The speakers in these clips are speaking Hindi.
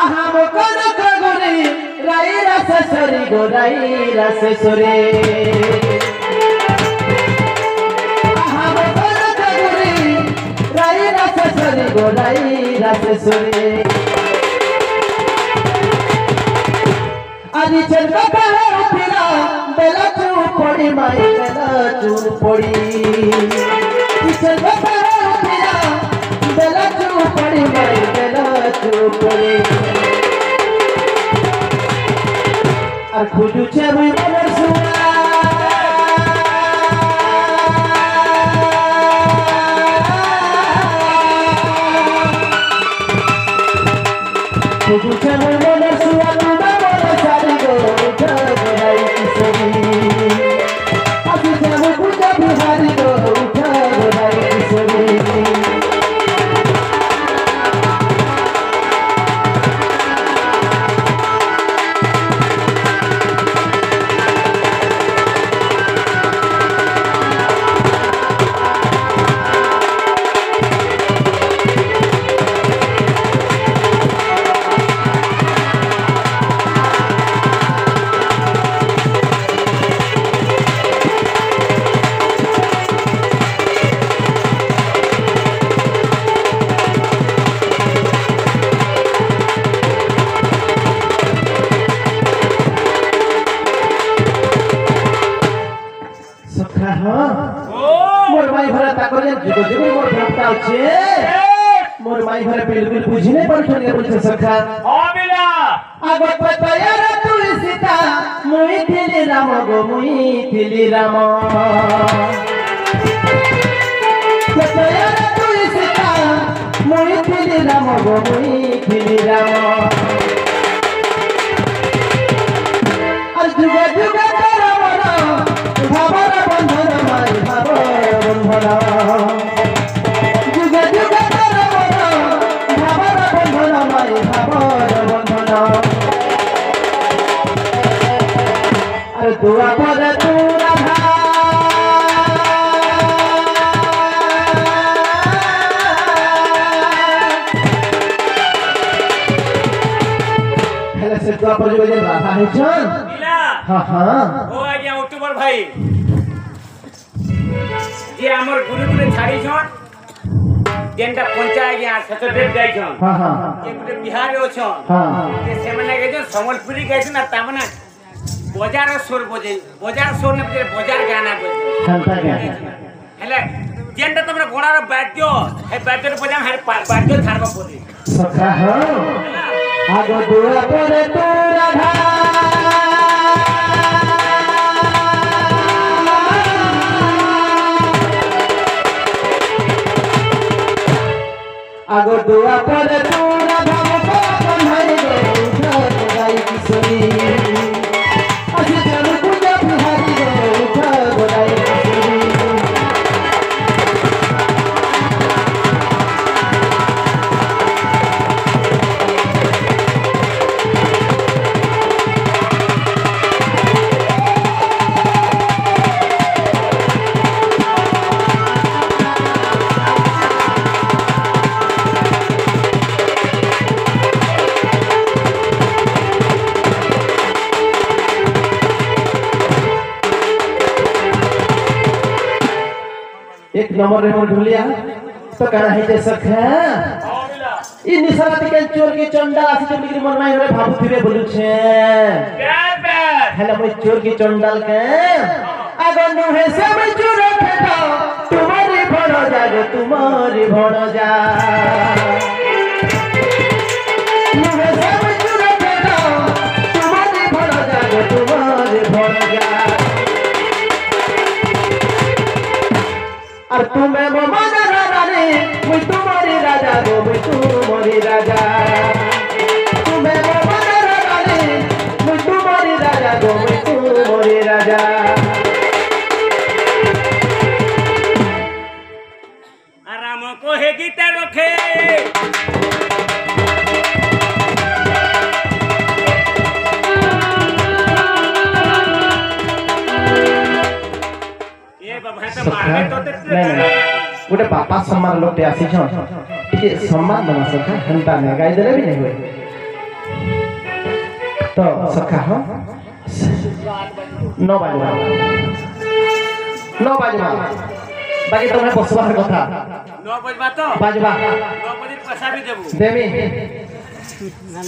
हम कोन खगुरी राई रस सरी गो राई रस सुरे हम कोन खगुरी राई रस सरी गो राई रस सुरे आदि चल कहे उठिला बेला चुपड़ी माई बेला चुपड़ी चल कहे उठिला बेला चुपड़ी माई बेला चुपड़ी আর খুঁজুছে মুই মনের সুরা খুঁজুছে মুই মনের সুরা তুমা মনে সারি গো উঠা গোরাই কিশোরী আসিছে মুই পূজা বিহারি গো উঠা গোরাই কিশোরী मोर माई भरा ताकर जुगो जुगो मोर भक्ता আছে मोर माई भरा बिल्कुल बुझी नहीं पड़छन बोलछे सखा हां बिला आगो पतयार तुई सीता मुई थिली राम गो मुई थिली राम पतयार तुई सीता मुई थिली राम गो मुई थिली राम आज जुगो जुगो भावर बंधन माई भावर बंधन जुगे जुगे भावर बंधन माई भावर बंधन अरे दुआ पर तू राधा हेले से दुआ पर जो राधा है जान हां हां ओ आज्ञा अक्टोबर भाई जे हमर गुरुकुल छाड़ी छन जेंटा पंचायत गया सेक्रेटरी जाई छन हां हां के गुटे बिहार रे छन हां के सेमने के जो समलपुरी गए ना तामना बाजार सोर बजे बाजार सोर ने बाजार गाना बजे घंटा गाना हेले जेंटा तमरा गोडार बाद्य हे बाद्य रे बजा हर बाद्य छाड़बा पड़ी सखा हो आगो दुआ पर तू राधा आगो दुआ पर तू राधा को बंधाई गो उठा गोराई किशोरी असि चल पूजा बिहारी गो उठा गोराई किशोरी एक नंबर रे मोर ढुलिया तो करा है जे सखा इ निशानाती के चोर की चंडा आसी चोर की मन माई रे भाबु थिबे बोलु छे क्या बात हेला मैं चोर की चंडाल के अगर नु है से मैं चोर फेटा तुम्हारी भड़ जा गो तुम्हारी भड़ जा नु है से मैं चोर फेटा तुम्हारी भड़ जा गो तुम्हारी भड़ जा और तुम्हें मना रानी मुई तुम्हारी राजा गो मुई तुम्हारी राजा तुम्हें मना रानी मुई तुम्हारी राजा गो मुई तुम्हारी राजा आराम को है गीता रखे गोटे बापा सम्मान लोटे आसी छन टिके सम्मान दमा सखा हंता ने गाय देले भी नहीं होय तो सखा हो 9 बजे 9 बजे बाकी तुम्हें बसबार कथा 9 बजबा तो बाजबा 9 बजे पैसा भी देबो देमी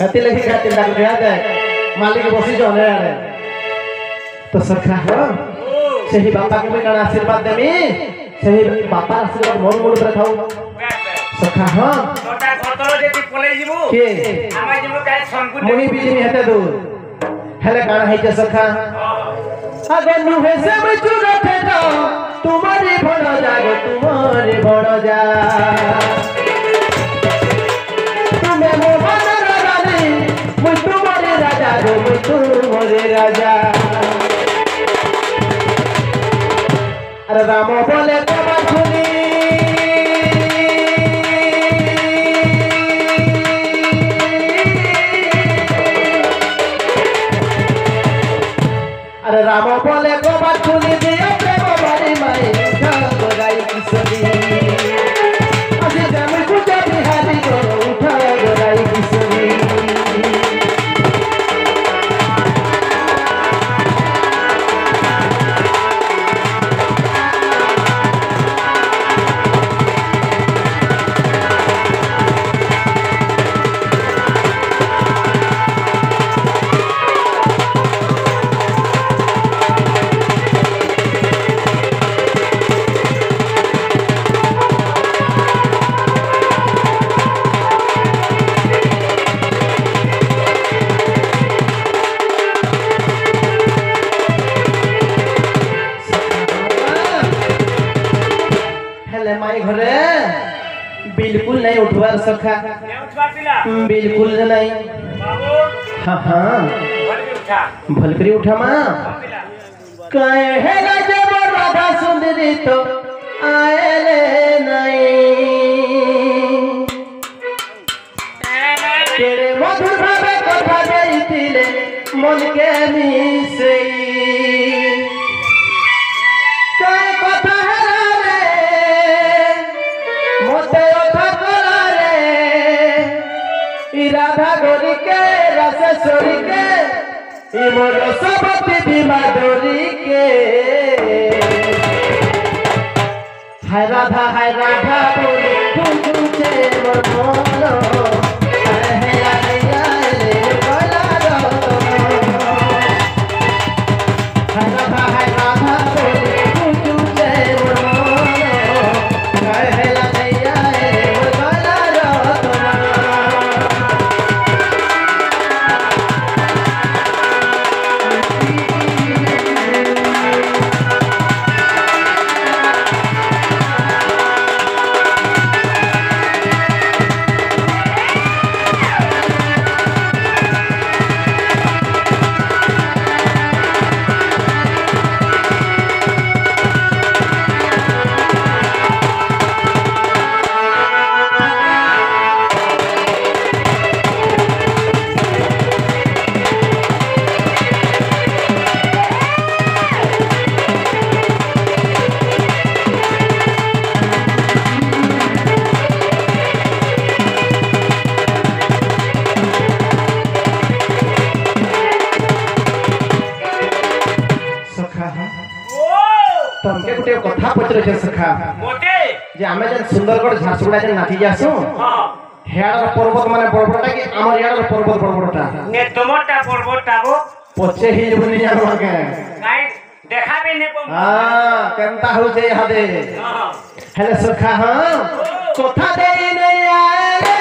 हती लगी खातिर डाल दिया दे मालिक बसी जने रे तो सखा हो सही बापा के काना आशीर्वाद देमी सही बापा आशीर्वाद मोर मोर रे खाऊ सखा हो छोटा घरतरो जेति पले जिवो के आमा जिवो काई संकुट मोहि बिजमी हेते दू हेले काना है सखा अगर नुहे से मचु रखे तो तुम्हारी बड़ जागो तुम्हारी बड़ जा तुम्हें मोहन रानी मुझ तुम्हारे राजा गो मुझ तुम्हारे राजा अरे राम बोले तो बाखुनी अरे राम बोले को बाखुनी दिया प्रेम बारी माई जागो गाई किशोरी अजी जम कुछ बिहारी को उठा गोराई किशोरी माई घरे बिल्कुल नहीं उठवार सखा बिल्कुल नहीं हाँ हाँ भलकरी उठा माँ कहेगा जब राधा सुंदरी तो आएले नहीं तेरे मधुर भावे कथा देइतिले मन के मिसेई काय कथा राधा गोरी के रसेश्वरी के मोर सबती बीमादोरी के हाय राधा बोली तुझे मोर मोलो हाय राधिया ले बोला रो हाय राधा बोली तुझे मोर मोलो हाय राधिया ले बोला रो तमके गुटे कथा पचरे छे सखा मोटे जे आमे जन सुंदरगढ़ झारसुगुड़ा जे नाची जासु हां हेयार पर्वत माने बड़बड़टा कि हमर यार पर्वत बड़बड़टा ने तुमटा पर्वतटा गो पछे ही बनी जानो के काई देखाबे ने पम हां केनता हो जे हदे हां हेले सखा हां कथा देई नहीं आए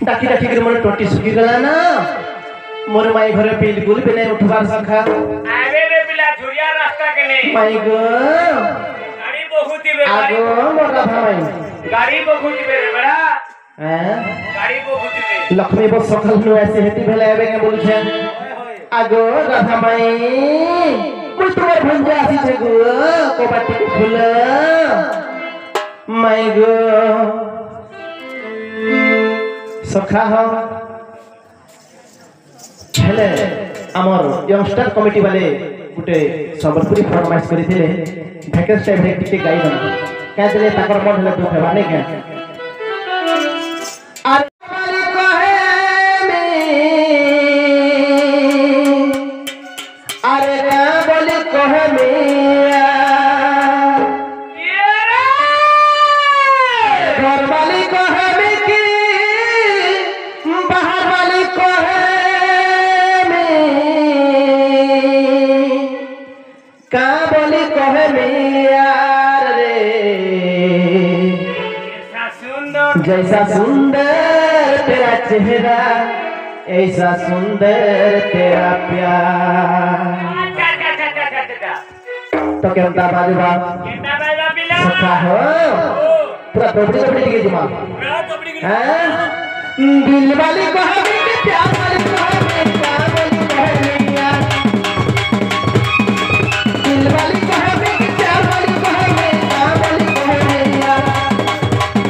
डाकी डाकी कर मोर टोटी सुखी गला ना मोर माई घरे बिल्कुल भी नहीं उठबार सखा आवे रे पिला झुरिया रास्ता के नहीं माई गो गाड़ी बहुत ही आगो मोर राधा माई गाड़ी बहुत ही रे बड़ा हैं गाड़ी बहुत ही लक्ष्मी बस सखल नु ऐसे हेती भेले आबे के बोल छे आगो राधा माई मुई तुम्हार भंजा आसी छे गो कोबाटी के फूल माई गो सखा हो हेले हमर यंगस्टर कमिटी वाले गुटे संबलपुरी फरमाइश करिथिले भैकेंस टाइम रे टिके गाई बना क्या दिले ताकर मन हेले दुख हेबा नै के अरे कहे में अरे ना बोली कहे में घर वाली कहे में की बाहर वाली कहे में का बोली कहे में यार रे जैसा सुंदर तेरा चेहरा ऐसा सुंदर तेरा प्यार तो केंता बाजूबा सखा हो पूरा दोबड़ी दोबड़ी के दिमाग हैं दिल वाली को हमें के प्यार वाली को हमें क्या बोली कहने यार दिल वाली को हमें के प्यार वाली को हमें क्या बोली कहने यार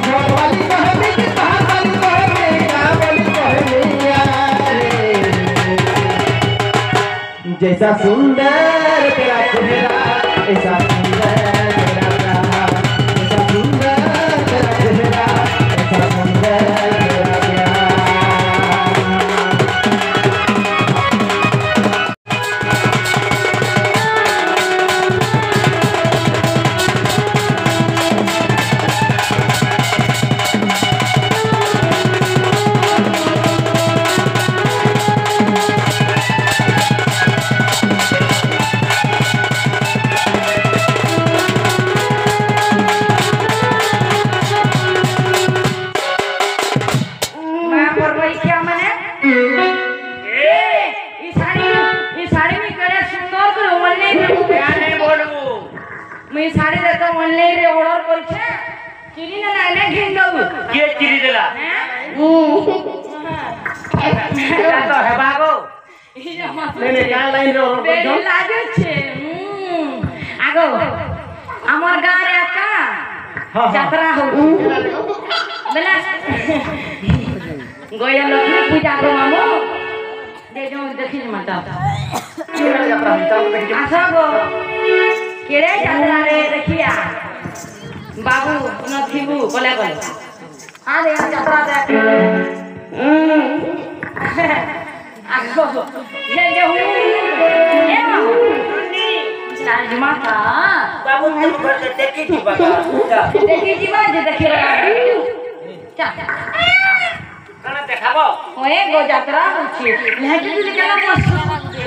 घर वाली को हमें के बाहर वाली को हमें क्या बोली कहने यार जैसा सुंदर तेरा चेहरा ऐसा सुंदर तेरा प्यार ऐसा सुंदर तेरा चेहरा ऐसा सुंदर तेरा प्यार मैं साड़ी देता ऑनलाइन रे ऑर्डर करछे चिरी ना ना घेन दऊ के चिरी देला हैं तो हेबागो नहीं का लाइन रे और बेरी लागे छे आगो हमर गांव रे का यात्रा हो बेला गोया लक्ष्मी पूजा को मामो दे जो देखि माता यात्रा हम चल देखि आसा गो केरे यात्रा रे देखिया बाबू नथिबू बोले बोले आ रे यात्रा देख आगो ये जे हु ए बाबू चार्ज माता बाबू तुम घर से देखी थी बाबा देखि जीवा जे देखि रहा चा कना देखाबो ओए गो यात्रा होछि लेके तू केना बस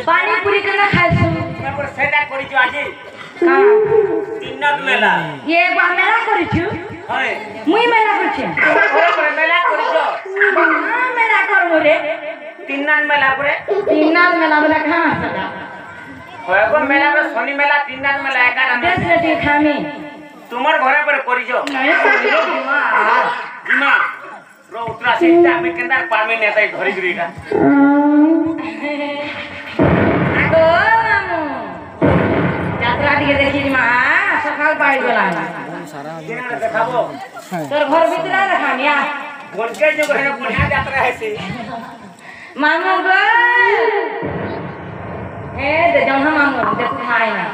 पानी पूरी केना खाइछु मैं पर सेटा करी जो आजी का तीनक मेला ये बा मेला करिछु हाय मुई मेला करछि ओरे पर मेला करी जो हां मेला करबो रे तीनन मेला परे तीनन मेला बोला कहां सका होय को मेला में शनि मेला तीनन मेला एका में देख लेती खामी तुम्हार घरे पर करी जो नहीं करियो इमा रो उतरा सीता में केंदार पामे नेताई धरी गिरीटा आगो मामू यात्रा दिके देखि मा सकाल पाई गेला केना देखाबो तोर घर भीतर रखानिया कोनके जो घरे बढ़िया यात्रा है से मामू गो ए दे जौन मामू देख खाई ना